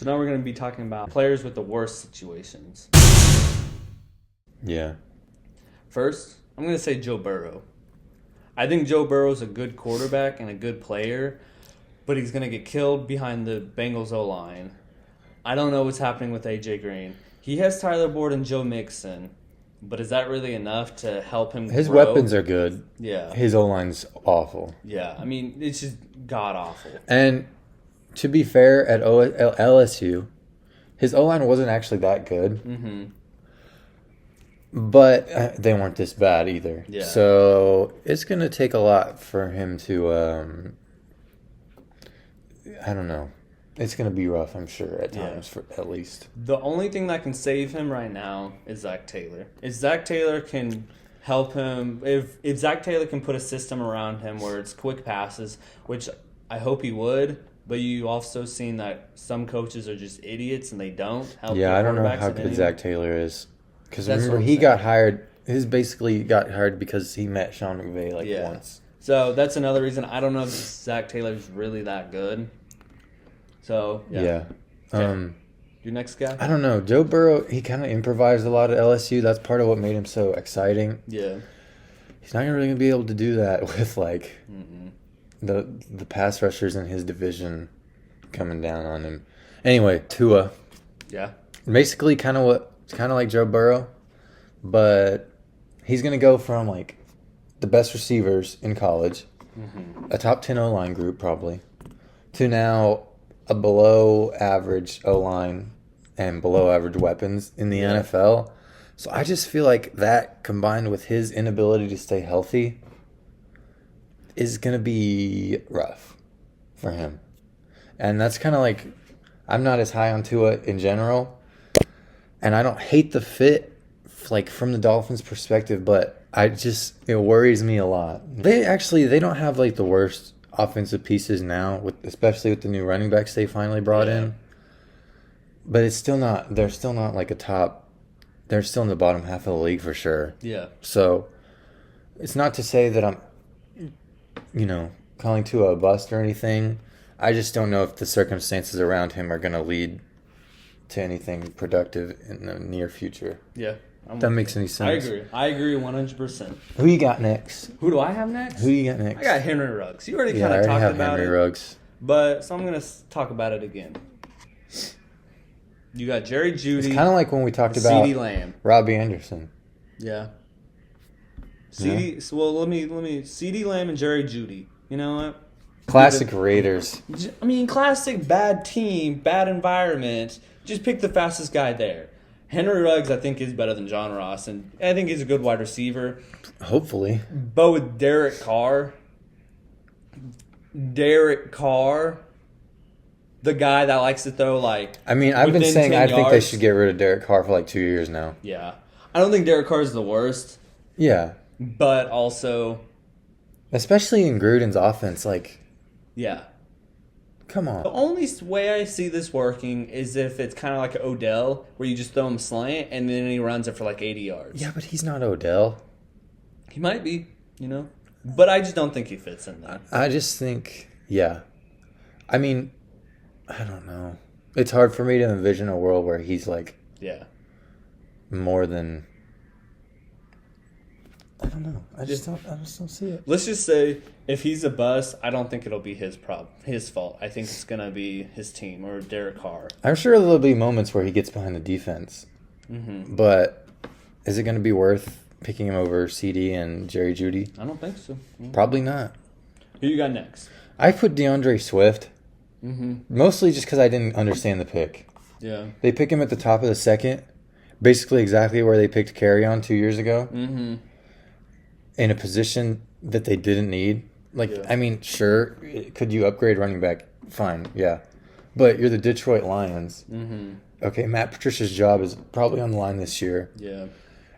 So now we're going to be talking about players with the worst situations. Yeah. First, I'm going to say Joe Burrow. I think Joe Burrow's a good quarterback and a good player, but he's going to get killed behind the Bengals O-line. I don't know what's happening with A.J. Green. He has Tyler Boyd and Joe Mixon, but is that really enough to help him His grow? weapons are good. Yeah. His O-line's awful. Yeah, I mean, it's just god-awful. And to be fair, at LSU, his O-line wasn't actually that good. Mm-hmm. But they weren't this bad either. Yeah. So it's going to take a lot for him to, I don't know. It's going to be rough, I'm sure, at times, at least. The only thing that can save him right now is Zach Taylor. If Zach Taylor can help him, if Zach Taylor can put a system around him where it's quick passes, which I hope he would, but you also seen that some coaches are just idiots and they don't help. Yeah, I don't know how good Zach Taylor is. Because remember, he got hired, basically got hired because he met Sean McVay once. So that's another reason. I don't know if Zach Taylor's really that good. So, yeah. Okay. Your next guy? I don't know. Joe Burrow, he kind of improvised a lot at LSU. That's part of what made him so exciting. Yeah. He's not really going to be able to do that with, the pass rushers in his division coming down on him. Anyway, Tua. Yeah. Basically kind of like Joe Burrow, but he's going to go from, the best receivers in college, a top 10 O-line group probably, to now a below-average O-line and below-average weapons in the NFL. So I just feel like that, combined with his inability to stay healthy, is going to be rough for him. And that's kind of I'm not as high on Tua in general, and I don't hate the fit, from the Dolphins' perspective, but it worries me a lot. They don't have, the worst offensive pieces now, especially with the new running backs they finally brought in. But it's still not. They're still not a top. They're still in the bottom half of the league for sure. Yeah. So it's not to say that I'm, calling Tua a bust or anything. I just don't know if the circumstances around him are going to lead to anything productive in the near future. Yeah. That makes any sense. I agree 100%. Who you got next? Who do I have next? Who you got next? I got Henry Ruggs. You already kind I of already talked have about Henry it. Ruggs. So I'm going to talk about it again. You got Jerry Jeudy. It's kind of like when we talked about CeeDee Lamb. Robbie Anderson. Yeah. CeeDee Lamb and Jerry Jeudy. You know what? Classic Raiders. I mean, classic bad team, bad environment. Just pick the fastest guy there. Henry Ruggs, I think, is better than John Ross, and I think he's a good wide receiver. Hopefully. But with Derek Carr, the guy that likes to throw I mean, I've been saying 10 I think they yards. should get rid of Derek Carr for 2 years now. Yeah. I don't think Derek Carr is the worst, Yeah. but also, Especially in Gruden's offense, yeah. come on. The only way I see this working is if it's kind of like Odell, where you just throw him slant and then he runs it for 80 yards. Yeah, but he's not Odell. He might be, But I just don't think he fits in there. I just think, yeah. I mean, I don't know. It's hard for me to envision a world where he's Yeah. more than. I don't know. I just don't see it. Let's just say if he's a bust, I don't think it'll be his fault. I think it's gonna be his team or Derek Carr. I'm sure there'll be moments where he gets behind the defense, but is it going to be worth picking him over CD and Jerry Jeudy? I don't think so. Probably not. Who you got next? I put Deandre Swift, mostly just because I didn't understand the pick. Yeah. They pick him at the top of the second, basically exactly where they picked Carry-On 2 years ago. Mm-hmm. In a position that they didn't need. Yeah. I mean, sure, could you upgrade running back? Fine, yeah. But you're the Detroit Lions. Mm-hmm. Okay, Matt Patricia's job is probably on the line this year. Yeah.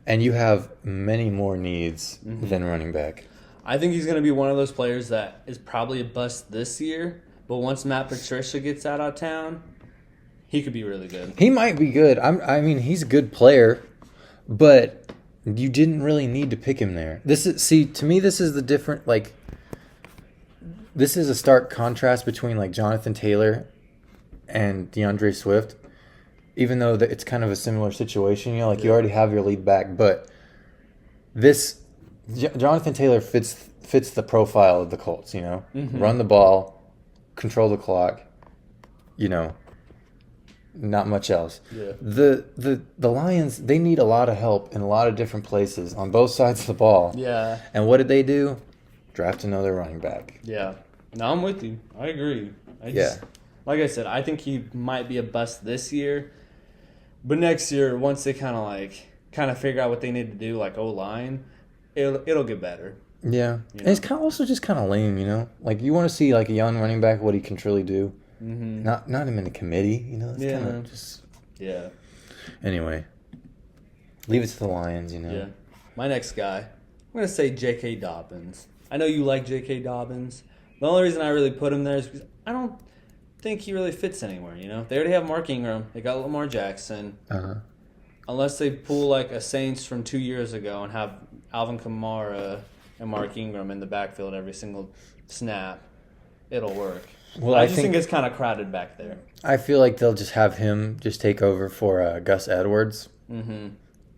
And you have many more needs than running back. I think he's going to be one of those players that is probably a bust this year, but once Matt Patricia gets out of town, he could be really good. He might be good. I mean, he's a good player, but you didn't really need to pick him there. To me, this is the different, this is a stark contrast between, Jonathan Taylor and Deandre Swift, even though it's kind of a similar situation, you Yeah. already have your lead back, but Jonathan Taylor fits the profile of the Colts, Mm-hmm. Run the ball, control the clock, not much else. Yeah. The Lions, they need a lot of help in a lot of different places on both sides of the ball. Yeah. And what did they do? Draft another running back. Yeah. No, I'm with you. I agree. Yeah. Like I said, I think he might be a bust this year. But next year, once they kind of figure out what they need to do, like O-line, it'll get better. Yeah. And it's also just kind of lame, Like, you want to see, like, a young running back, what he can truly do. Mm-hmm. Not him in a committee, It's Yeah. kind of just... Yeah. Anyway. Leave it to the Lions, Yeah. My next guy, I'm going to say J.K. Dobbins. I know you like J.K. Dobbins. The only reason I really put him there is because I don't think he really fits anywhere, They already have Mark Ingram. They got Lamar Jackson. Uh-huh. Unless they pull like a Saints from 2 years ago and have Alvin Kamara and Mark Ingram in the backfield every single snap, it'll work. Well, I just think it's kind of crowded back there. I feel like they'll just have him just take over for Gus Edwards. Mm-hmm.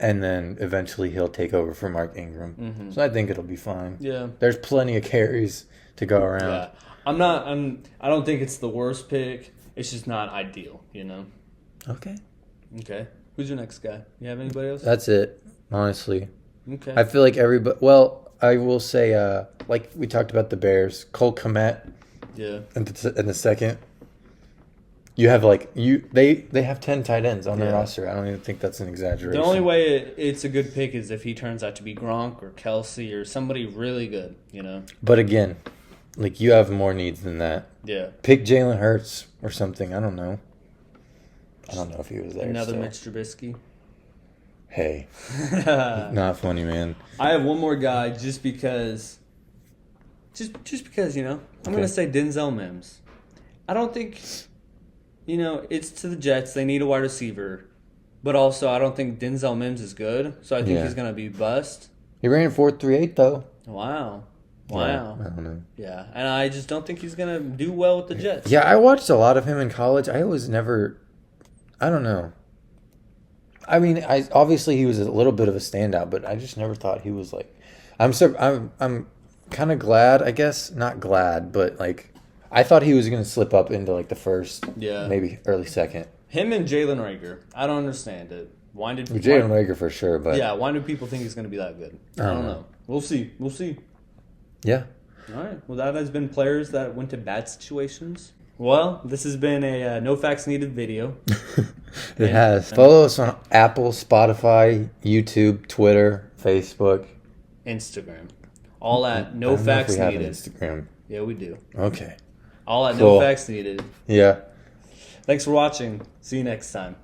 And then eventually he'll take over for Mark Ingram. Mm-hmm. So I think it'll be fine. Yeah. There's plenty of carries to go around. Yeah. I don't think it's the worst pick. It's just not ideal, Okay. Okay. Who's your next guy? You have anybody else? That's it, honestly. Okay. I feel like everybody... Well, I will say, like we talked about the Bears, Cole Kmet Yeah. in the second. You have they have 10 tight ends on their roster. I don't even think that's an exaggeration. The only way it's a good pick is if he turns out to be Gronk or Kelsey or somebody really good, But again, like, you have more needs than that. Yeah. Pick Jalen Hurts or something. I don't know. I don't know if he was there. Another still. Mitch Trubisky. Hey, I not funny, man. have one more guy just because, I'm going to say Denzel Mims. I don't think, it's to the Jets. They need a wide receiver. But also, I don't think Denzel Mims is good. So I think he's going to be bust. He ran 4.38 though. Wow. Yeah, I don't know. Yeah. And I just don't think he's going to do well with the Jets. Yeah, I watched a lot of him in college. I was never... I don't know. I mean, obviously he was a little bit of a standout, but I just never thought he was like... I'm kind of glad, I guess. Not glad, but like... I thought he was going to slip up into like the first, maybe early second. Him and Jalen Reagor. I don't understand it. Jalen Reagor for sure, but... Yeah, why do people think he's going to be that good? I don't know. We'll see. Yeah. All right. Well, that has been players that went to bad situations. Well, this has been a No Facts Needed video. It has. Follow us on Apple, Spotify, YouTube, Twitter, Facebook. Instagram. All at No I don't know if Facts we have an Needed. Instagram. Yeah, we do. Okay. All at Cool. No Facts Needed. Yeah. Thanks for watching. See you next time.